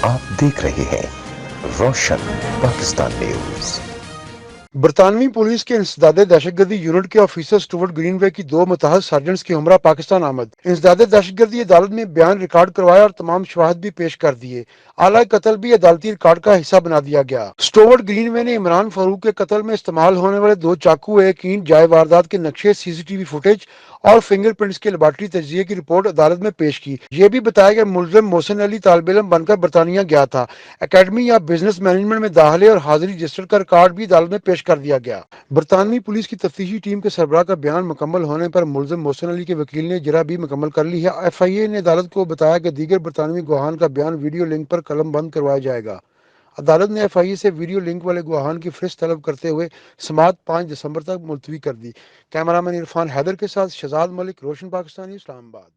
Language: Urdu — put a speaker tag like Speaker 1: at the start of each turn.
Speaker 1: آپ دیکھ رہے ہیں روشن پاکستان نیوز۔
Speaker 2: برطانوی پولیس کے انسداد دہشت گردی یونٹ کے آفیسر سٹورٹ گرین وے کی 2 متحد سارجنٹس کی ہمراہ پاکستان آمد۔ انسداد دہشت گردی عدالت میں بیان ریکارڈ کروایا اور تمام شواہد بھی پیش کر دیے۔ اعلی قتل بھی عدالتی ریکارڈ کا حصہ بنا دیا گیا۔ سٹورٹ گرین وے نے عمران فاروق کے قتل میں استعمال ہونے والے 2 چاقو، ایک اینٹ، جائے واردات کے نقشے، CCTV فوٹیج اور فنگر پرنٹس کے لیبارٹری تجزیے کی رپورٹ عدالت میں پیش کی۔ یہ بھی بتایا کہ ملزم محسن علی طالب علم بن کر برطانیہ گیا تھا۔ اکیڈمی یا بزنس مینجمنٹ میں داخلے اور حاضری رجسٹر کا ریکارڈ بھی عدالت میں پیش کر دیا گیا۔ برطانوی پولیس کی تفتیشی ٹیم کے سربراہ کا بیان مکمل ہونے پر ملزم محسن علی کے وکیل نے اجرا بھی مکمل کر لی ہے۔ FIA نے عدالت کو بتایا کہ دیگر برطانوی گواہان کا بیان ویڈیو لنک پر قلم بند کروایا جائے گا۔ عدالت نے FIA سے ویڈیو لنک والے گواہان کی فہرست طلب کرتے ہوئے سماعت 5 دسمبر تک ملتوی کر دی۔ کیمرہ مین عرفان حیدر کے ساتھ شہزاد ملک، روشن پاکستانی، اسلام آباد۔